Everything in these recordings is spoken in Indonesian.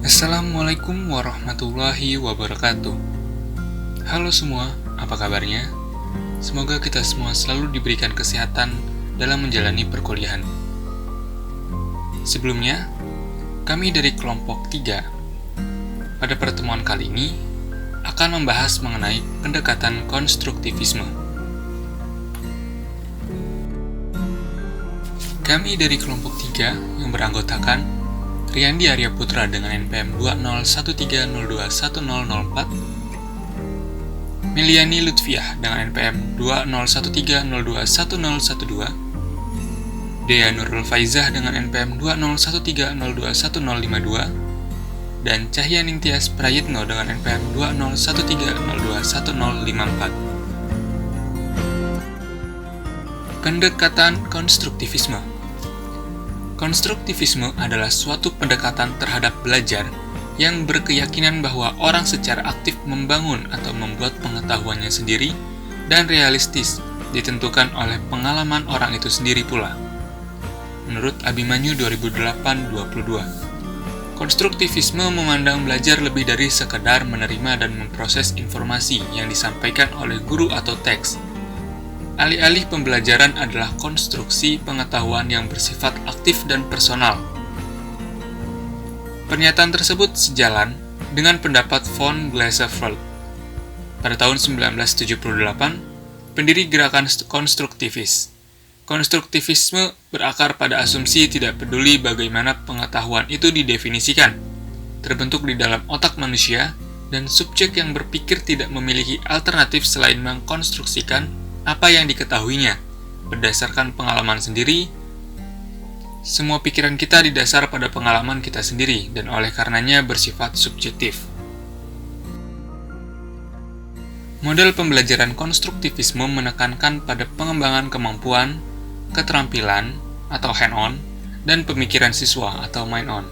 Assalamualaikum warahmatullahi wabarakatuh. Halo semua, apa kabarnya? Semoga kita semua selalu diberikan kesehatan dalam menjalani perkuliahan. Sebelumnya, kami dari kelompok 3 pada pertemuan kali ini akan membahas mengenai pendekatan konstruktivisme. Kami dari kelompok 3 yang beranggotakan Riyandi Arya Putra dengan NPM 2013021004, Miliani Lutfiah dengan NPM 2013021012, Dea Nurul Faizah dengan NPM 2013021052, dan Cahyaning Tias Prayitno dengan NPM 2013021054. Pendekatan konstruktivisme. Konstruktivisme adalah suatu pendekatan terhadap belajar yang berkeyakinan bahwa orang secara aktif membangun atau membuat pengetahuannya sendiri dan realistis ditentukan oleh pengalaman orang itu sendiri pula. Menurut Abimanyu 2008-22, konstruktivisme memandang belajar lebih dari sekedar menerima dan memproses informasi yang disampaikan oleh guru atau teks. Alih-alih pembelajaran adalah konstruksi pengetahuan yang bersifat aktif dan personal. Pernyataan tersebut sejalan dengan pendapat von Glaser-Veld. Pada tahun 1978, pendiri gerakan konstruktivis. Konstruktivisme berakar pada asumsi tidak peduli bagaimana pengetahuan itu didefinisikan, terbentuk di dalam otak manusia, dan subjek yang berpikir tidak memiliki alternatif selain mengkonstruksikan apa yang diketahuinya berdasarkan pengalaman sendiri. Semua pikiran kita didasar pada pengalaman kita sendiri dan oleh karenanya bersifat subjektif. Model pembelajaran konstruktivisme menekankan pada pengembangan kemampuan, keterampilan atau hand-on, dan pemikiran siswa atau mind-on.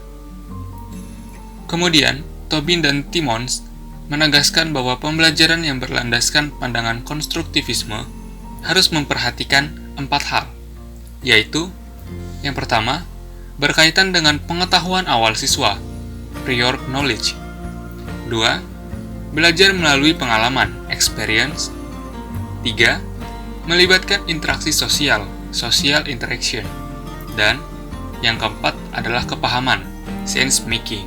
Kemudian, Tobin dan Timmons menegaskan bahwa pembelajaran yang berlandaskan pandangan konstruktivisme harus memperhatikan 4 hal, yaitu yang pertama, berkaitan dengan pengetahuan awal siswa, prior knowledge. 2. Belajar melalui pengalaman, experience. 3. Melibatkan interaksi sosial, social interaction. Dan yang keempat adalah kepahaman, sense making.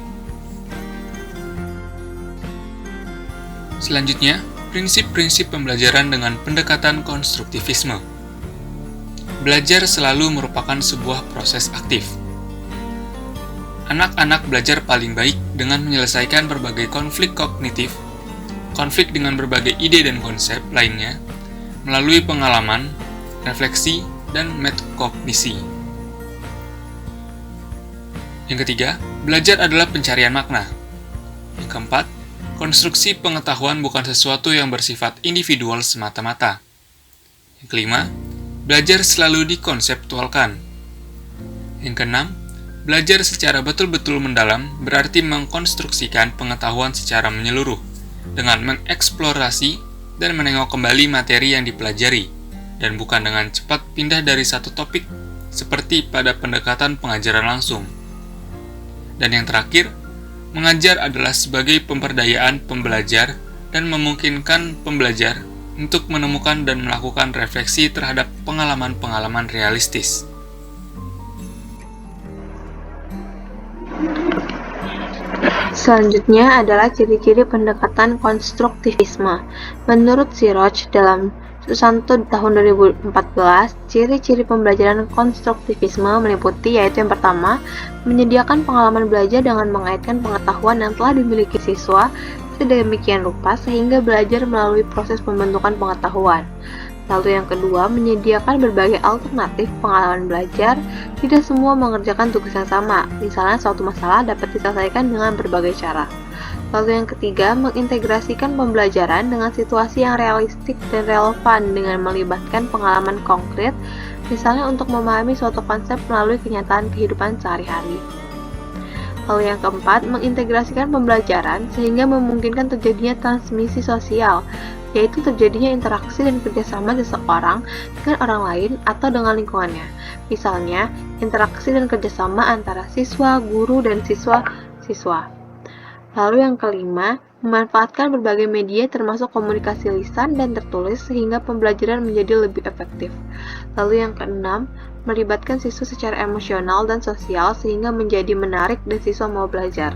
Selanjutnya, prinsip-prinsip pembelajaran dengan pendekatan konstruktivisme. Belajar selalu merupakan sebuah proses aktif. Anak-anak belajar paling baik dengan menyelesaikan berbagai konflik kognitif, konflik dengan berbagai ide dan konsep lainnya, melalui pengalaman, refleksi, dan metakognisi. Yang ketiga, belajar adalah pencarian makna. Yang keempat, konstruksi pengetahuan bukan sesuatu yang bersifat individual semata-mata. Yang kelima, belajar selalu dikonseptualkan. Yang keenam, belajar secara betul-betul mendalam berarti mengkonstruksikan pengetahuan secara menyeluruh, dengan mengeksplorasi dan menengok kembali materi yang dipelajari, dan bukan dengan cepat pindah dari satu topik, seperti pada pendekatan pengajaran langsung. Dan yang terakhir, mengajar adalah sebagai pemberdayaan pembelajar dan memungkinkan pembelajar untuk menemukan dan melakukan refleksi terhadap pengalaman-pengalaman realistis. Selanjutnya adalah ciri-ciri pendekatan konstruktivisme. Menurut Siroch dalam Susanto tahun 2014, ciri-ciri pembelajaran konstruktivisme meliputi yaitu yang pertama, menyediakan pengalaman belajar dengan mengaitkan pengetahuan yang telah dimiliki siswa sedemikian rupa sehingga belajar melalui proses pembentukan pengetahuan. Lalu yang kedua, menyediakan berbagai alternatif pengalaman belajar, tidak semua mengerjakan tugas yang sama, misalnya suatu masalah dapat diselesaikan dengan berbagai cara. Lalu yang ketiga, mengintegrasikan pembelajaran dengan situasi yang realistik dan relevan dengan melibatkan pengalaman konkret, misalnya untuk memahami suatu konsep melalui kenyataan kehidupan sehari-hari. Lalu yang keempat, mengintegrasikan pembelajaran sehingga memungkinkan terjadinya transmisi sosial, yaitu terjadinya interaksi dan kerjasama seseorang dengan orang lain atau dengan lingkungannya. Misalnya, interaksi dan kerjasama antara siswa, guru, dan siswa-siswa. Lalu yang kelima, memanfaatkan berbagai media termasuk komunikasi lisan dan tertulis sehingga pembelajaran menjadi lebih efektif. Lalu yang keenam, melibatkan siswa secara emosional dan sosial sehingga menjadi menarik dan siswa mau belajar.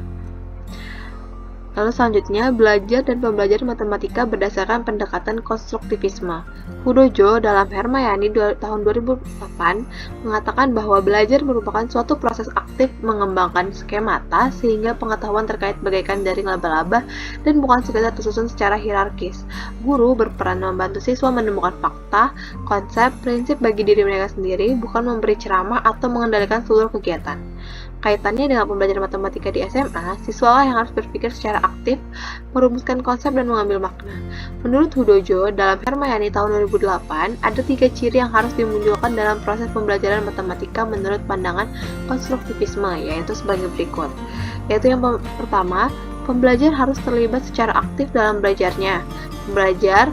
Lalu selanjutnya, belajar dan pembelajaran matematika berdasarkan pendekatan konstruktivisme. Hudojo dalam Hermayani tahun 2008 mengatakan bahwa belajar merupakan suatu proses aktif mengembangkan skemata sehingga pengetahuan terkait bagaikan jaring laba-laba dan bukan sekedar tersusun secara hierarkis. Guru berperan membantu siswa menemukan fakta, konsep, prinsip bagi diri mereka sendiri, bukan memberi ceramah atau mengendalikan seluruh kegiatan. Kaitannya dengan pembelajaran matematika di SMA, siswalah yang harus berpikir secara aktif, merumuskan konsep dan mengambil makna. Menurut Hudojo, dalam Hermayani tahun 2008, ada 3 ciri yang harus dimunculkan dalam proses pembelajaran matematika menurut pandangan konstruktivisme, yaitu sebagai berikut. Yaitu yang pertama, pembelajar harus terlibat secara aktif dalam belajarnya. Belajar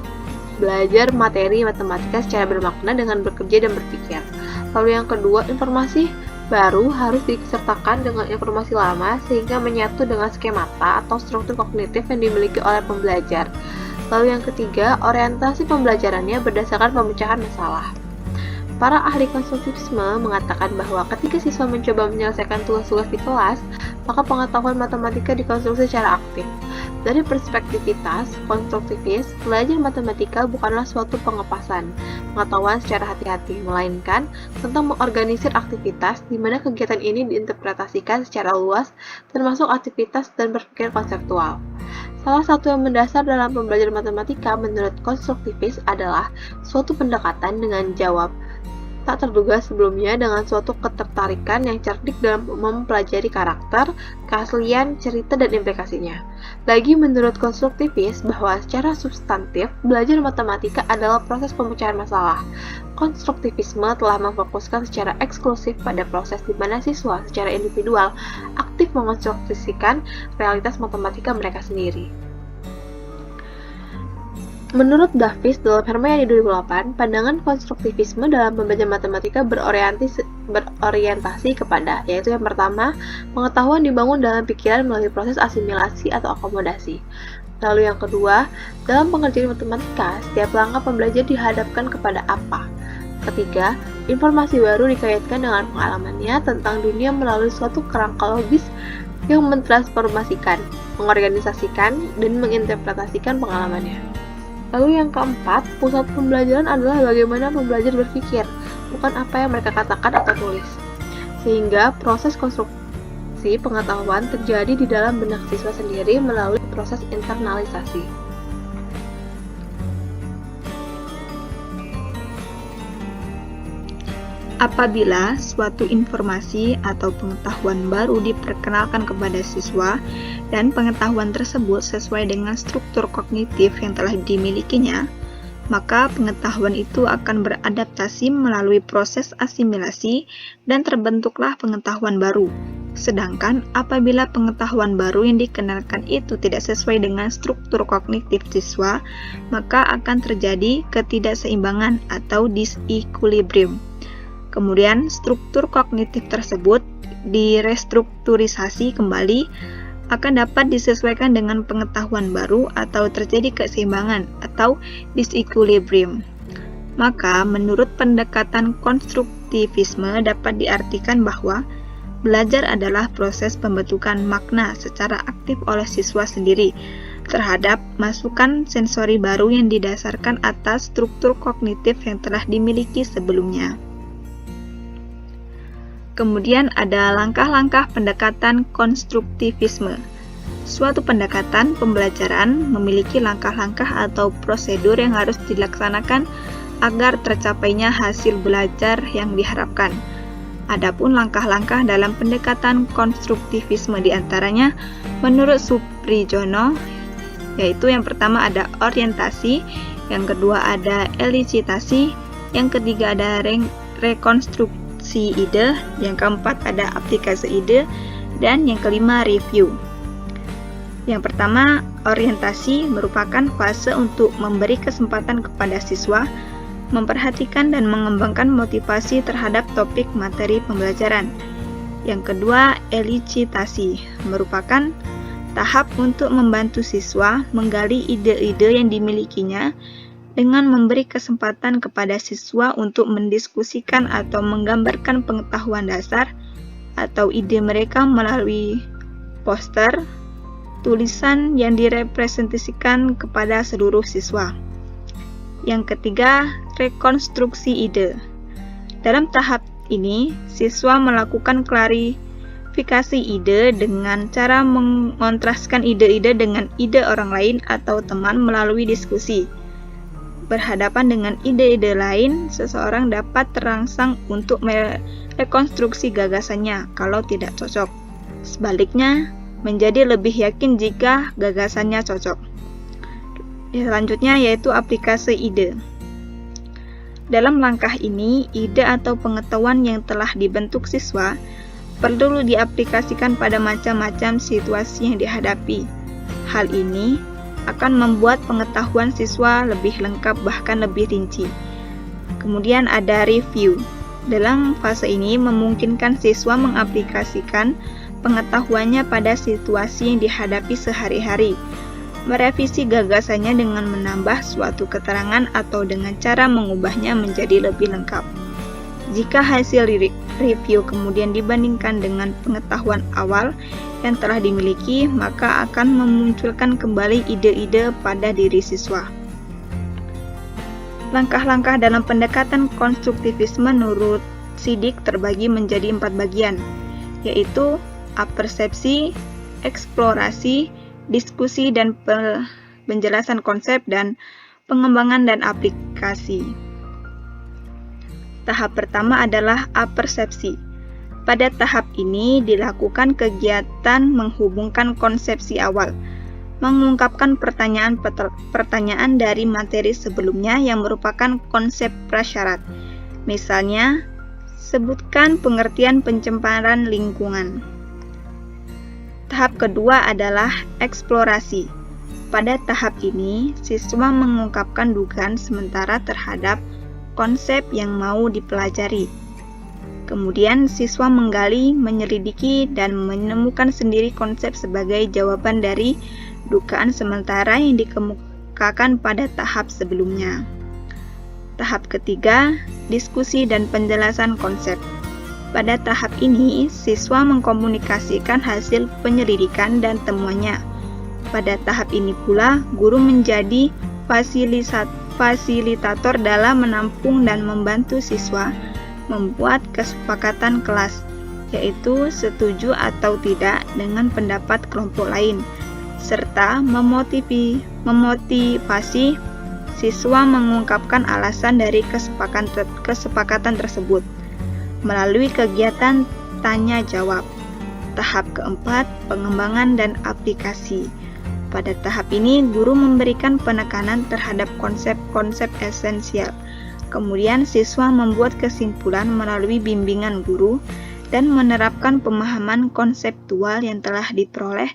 materi matematika secara bermakna dengan bekerja dan berpikir. Lalu yang kedua, informasi baru harus disertakan dengan informasi lama sehingga menyatu dengan skemata atau struktur kognitif yang dimiliki oleh pembelajar. Lalu yang ketiga, orientasi pembelajarannya berdasarkan pemecahan masalah. Para ahli konstruktivisme mengatakan bahwa ketika siswa mencoba menyelesaikan tugas-tugas di kelas, maka pengetahuan matematika dikonstruksi secara aktif. Dari perspektivitas konstruktivis, belajar matematika bukanlah suatu pengepasan pengetahuan secara hati-hati, melainkan tentang mengorganisir aktivitas di mana kegiatan ini diinterpretasikan secara luas, termasuk aktivitas dan berpikir konseptual. Salah satu yang mendasar dalam pembelajaran matematika menurut konstruktivis adalah suatu pendekatan dengan jawab tak terduga sebelumnya dengan suatu ketertarikan yang cerdik dalam mempelajari karakter, keaslian, cerita, dan implikasinya. Lagi menurut konstruktivis bahwa secara substantif, belajar matematika adalah proses pemecahan masalah. Konstruktivisme telah memfokuskan secara eksklusif pada proses di mana siswa secara individual aktif mengonstruksikan realitas matematika mereka sendiri. Menurut Davis dalam Hermayani 2008, pandangan konstruktivisme dalam pembelajaran matematika berorientasi kepada, yaitu yang pertama, pengetahuan dibangun dalam pikiran melalui proses asimilasi atau akomodasi. Lalu yang kedua, dalam pengerjaan matematika, setiap langkah pembelajar dihadapkan kepada apa. Ketiga, informasi baru dikaitkan dengan pengalamannya tentang dunia melalui suatu kerangka logis yang mentransformasikan, mengorganisasikan, dan menginterpretasikan pengalamannya. Lalu yang keempat, pusat pembelajaran adalah bagaimana pembelajar berpikir, bukan apa yang mereka katakan atau tulis. Sehingga proses konstruksi pengetahuan terjadi di dalam benak siswa sendiri melalui proses internalisasi. Apabila suatu informasi atau pengetahuan baru diperkenalkan kepada siswa dan pengetahuan tersebut sesuai dengan struktur kognitif yang telah dimilikinya, maka pengetahuan itu akan beradaptasi melalui proses asimilasi dan terbentuklah pengetahuan baru. Sedangkan apabila pengetahuan baru yang dikenalkan itu tidak sesuai dengan struktur kognitif siswa, maka akan terjadi ketidakseimbangan atau disequilibrium. Kemudian struktur kognitif tersebut direstrukturisasi kembali akan dapat disesuaikan dengan pengetahuan baru atau terjadi keseimbangan atau disequilibrium. Maka menurut pendekatan konstruktivisme dapat diartikan bahwa belajar adalah proses pembentukan makna secara aktif oleh siswa sendiri terhadap masukan sensori baru yang didasarkan atas struktur kognitif yang telah dimiliki sebelumnya. Kemudian ada langkah-langkah pendekatan konstruktivisme. Suatu pendekatan pembelajaran memiliki langkah-langkah atau prosedur yang harus dilaksanakan agar tercapainya hasil belajar yang diharapkan. Adapun langkah-langkah dalam pendekatan konstruktivisme diantaranya menurut Suprijono, yaitu yang pertama ada orientasi, yang kedua ada elicitasi, yang ketiga ada rekonstruksi ide, yang keempat ada aplikasi ide, dan yang kelima review. Yang pertama, orientasi merupakan fase untuk memberi kesempatan kepada siswa memperhatikan dan mengembangkan motivasi terhadap topik materi pembelajaran. Yang kedua, elicitasi merupakan tahap untuk membantu siswa menggali ide-ide yang dimilikinya dengan memberi kesempatan kepada siswa untuk mendiskusikan atau menggambarkan pengetahuan dasar atau ide mereka melalui poster, tulisan yang direpresentasikan kepada seluruh siswa. Yang ketiga, rekonstruksi ide. Dalam tahap ini, siswa melakukan klarifikasi ide dengan cara mengontraskan ide-ide dengan ide orang lain atau teman melalui diskusi. Berhadapan dengan ide-ide lain, seseorang dapat terangsang untuk merekonstruksi gagasannya kalau tidak cocok. Sebaliknya, menjadi lebih yakin jika gagasannya cocok. Selanjutnya yaitu aplikasi ide. Dalam langkah ini, ide atau pengetahuan yang telah dibentuk siswa perlu diaplikasikan pada macam-macam situasi yang dihadapi. Hal ini akan membuat pengetahuan siswa lebih lengkap bahkan lebih rinci. Kemudian ada review. Dalam fase ini memungkinkan siswa mengaplikasikan pengetahuannya pada situasi yang dihadapi sehari-hari, merevisi gagasannya dengan menambah suatu keterangan atau dengan cara mengubahnya menjadi lebih lengkap. Jika hasil review kemudian dibandingkan dengan pengetahuan awal yang telah dimiliki, maka akan memunculkan kembali ide-ide pada diri siswa. Langkah-langkah dalam pendekatan konstruktivisme menurut Siddiq terbagi menjadi 4 bagian, yaitu apersepsi, eksplorasi, diskusi dan penjelasan konsep, dan pengembangan dan aplikasi. Tahap pertama adalah apersepsi. Pada tahap ini dilakukan kegiatan menghubungkan konsepsi awal, mengungkapkan pertanyaan dari materi sebelumnya yang merupakan konsep prasyarat. Misalnya, sebutkan pengertian pencemaran lingkungan. Tahap kedua adalah eksplorasi. Pada tahap ini, siswa mengungkapkan dugaan sementara terhadap konsep yang mau dipelajari. Kemudian, siswa menggali, menyelidiki, dan menemukan sendiri konsep sebagai jawaban dari dugaan sementara yang dikemukakan pada tahap sebelumnya. Tahap ketiga, diskusi dan penjelasan konsep. Pada tahap ini, siswa mengkomunikasikan hasil penyelidikan dan temuannya. Pada tahap ini pula, guru menjadi fasilitator dalam menampung dan membantu siswa membuat kesepakatan kelas, yaitu setuju atau tidak dengan pendapat kelompok lain, serta memotivasi siswa mengungkapkan alasan dari kesepakatan tersebut melalui kegiatan tanya jawab. Tahap keempat, pengembangan dan aplikasi. Pada tahap ini, guru memberikan penekanan terhadap konsep-konsep esensial. Kemudian, siswa membuat kesimpulan melalui bimbingan guru dan menerapkan pemahaman konseptual yang telah diperoleh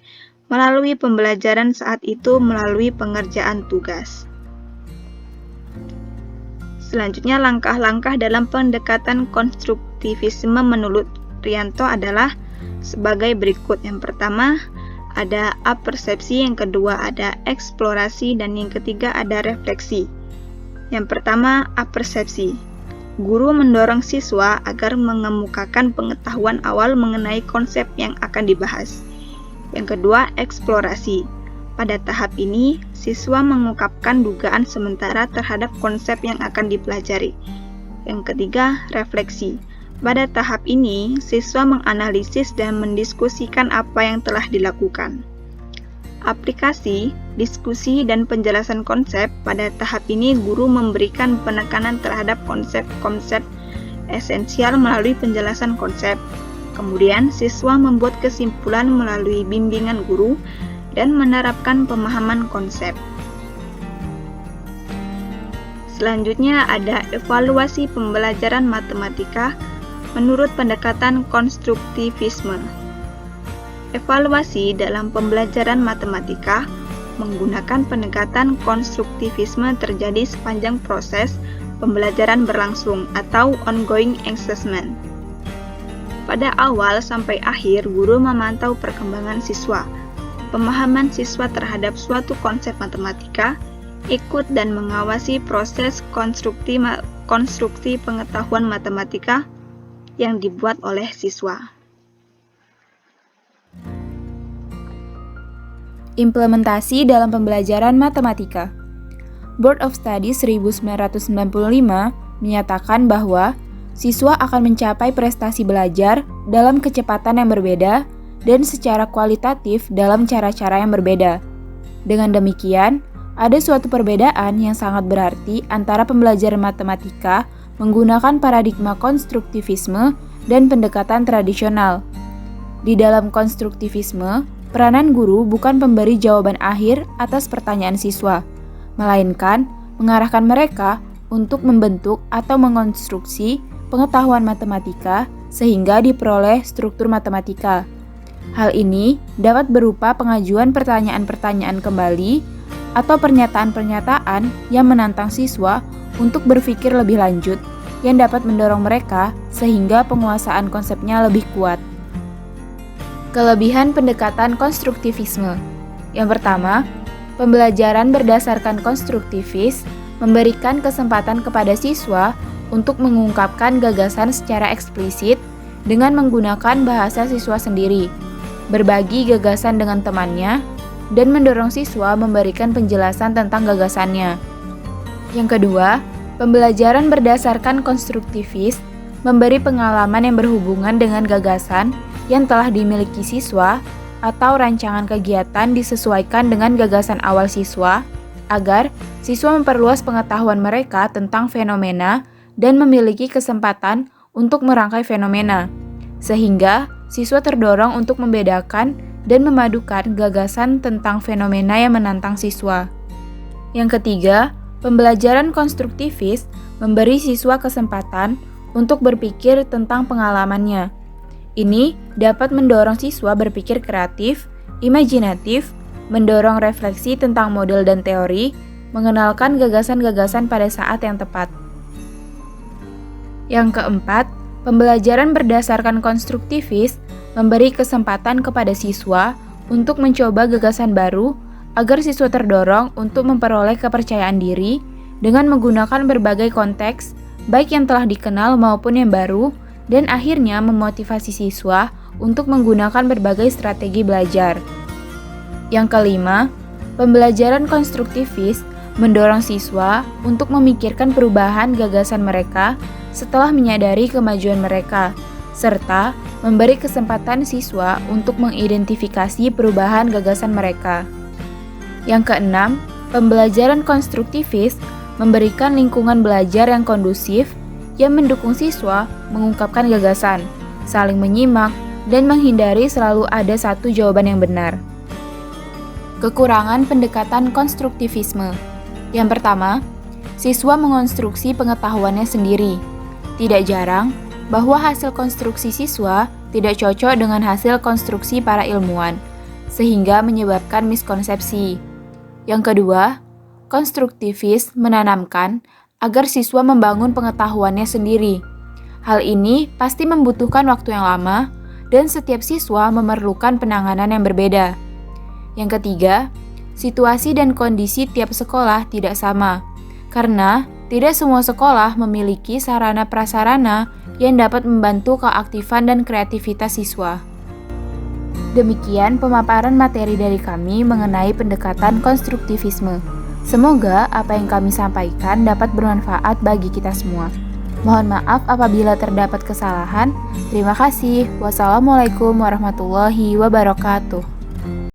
melalui pembelajaran saat itu melalui pengerjaan tugas. Selanjutnya, langkah-langkah dalam pendekatan konstruktivisme menurut Rianto adalah sebagai berikut. Yang pertama, ada apersepsi, yang kedua ada eksplorasi, dan yang ketiga ada refleksi. Yang pertama, apersepsi. Guru mendorong siswa agar mengemukakan pengetahuan awal mengenai konsep yang akan dibahas. Yang kedua, eksplorasi. Pada tahap ini, siswa mengungkapkan dugaan sementara terhadap konsep yang akan dipelajari. Yang ketiga, refleksi. Pada tahap ini, siswa menganalisis dan mendiskusikan apa yang telah dilakukan. Aplikasi, diskusi, dan penjelasan konsep. Pada tahap ini, guru memberikan penekanan terhadap konsep-konsep esensial melalui penjelasan konsep. Kemudian, siswa membuat kesimpulan melalui bimbingan guru dan menerapkan pemahaman konsep. Selanjutnya ada evaluasi pembelajaran matematika menurut pendekatan konstruktivisme. Evaluasi dalam pembelajaran matematika menggunakan pendekatan konstruktivisme terjadi sepanjang proses pembelajaran berlangsung atau ongoing assessment. Pada awal sampai akhir, guru memantau perkembangan siswa. pemahaman siswa terhadap suatu konsep matematika, ikut dan mengawasi proses konstruksi pengetahuan matematika yang dibuat oleh siswa. Implementasi dalam pembelajaran matematika. Board of Studies 1995 menyatakan bahwa siswa akan mencapai prestasi belajar dalam kecepatan yang berbeda dan secara kualitatif dalam cara-cara yang berbeda. Dengan demikian, ada suatu perbedaan yang sangat berarti antara pembelajaran matematika menggunakan paradigma konstruktivisme dan pendekatan tradisional. Di dalam konstruktivisme, peranan guru bukan pemberi jawaban akhir atas pertanyaan siswa, melainkan mengarahkan mereka untuk membentuk atau mengonstruksi pengetahuan matematika sehingga diperoleh struktur matematika. Hal ini dapat berupa pengajuan pertanyaan-pertanyaan kembali atau pernyataan-pernyataan yang menantang siswa untuk berpikir lebih lanjut yang dapat mendorong mereka sehingga penguasaan konsepnya lebih kuat. Kelebihan pendekatan konstruktivisme. Yang pertama, pembelajaran berdasarkan konstruktivis memberikan kesempatan kepada siswa untuk mengungkapkan gagasan secara eksplisit dengan menggunakan bahasa siswa sendiri, berbagi gagasan dengan temannya, dan mendorong siswa memberikan penjelasan tentang gagasannya. Yang kedua, pembelajaran berdasarkan konstruktivis memberi pengalaman yang berhubungan dengan gagasan yang telah dimiliki siswa atau rancangan kegiatan disesuaikan dengan gagasan awal siswa agar siswa memperluas pengetahuan mereka tentang fenomena dan memiliki kesempatan untuk merangkai fenomena, sehingga siswa terdorong untuk membedakan dan memadukan gagasan tentang fenomena yang menantang siswa. Yang ketiga, pembelajaran konstruktivis memberi siswa kesempatan untuk berpikir tentang pengalamannya. Ini dapat mendorong siswa berpikir kreatif, imajinatif, mendorong refleksi tentang model dan teori, mengenalkan gagasan-gagasan pada saat yang tepat. Yang keempat, pembelajaran berdasarkan konstruktivis memberi kesempatan kepada siswa untuk mencoba gagasan baru agar siswa terdorong untuk memperoleh kepercayaan diri dengan menggunakan berbagai konteks, baik yang telah dikenal maupun yang baru, dan akhirnya memotivasi siswa untuk menggunakan berbagai strategi belajar. Yang kelima, pembelajaran konstruktivis mendorong siswa untuk memikirkan perubahan gagasan mereka setelah menyadari kemajuan mereka, serta memberi kesempatan siswa untuk mengidentifikasi perubahan gagasan mereka. Yang keenam, pembelajaran konstruktivis memberikan lingkungan belajar yang kondusif yang mendukung siswa mengungkapkan gagasan, saling menyimak, dan menghindari selalu ada satu jawaban yang benar. Kekurangan pendekatan konstruktivisme. Yang pertama, siswa mengonstruksi pengetahuannya sendiri. Tidak jarang, bahwa hasil konstruksi siswa tidak cocok dengan hasil konstruksi para ilmuwan, sehingga menyebabkan miskonsepsi. Yang kedua, konstruktivis menanamkan agar siswa membangun pengetahuannya sendiri. Hal ini pasti membutuhkan waktu yang lama, dan setiap siswa memerlukan penanganan yang berbeda. Yang ketiga, situasi dan kondisi tiap sekolah tidak sama, karena tidak semua sekolah memiliki sarana-prasarana yang dapat membantu keaktifan dan kreativitas siswa. Demikian pemaparan materi dari kami mengenai pendekatan konstruktivisme. Semoga apa yang kami sampaikan dapat bermanfaat bagi kita semua. Mohon maaf apabila terdapat kesalahan. Terima kasih. Wassalamualaikum warahmatullahi wabarakatuh.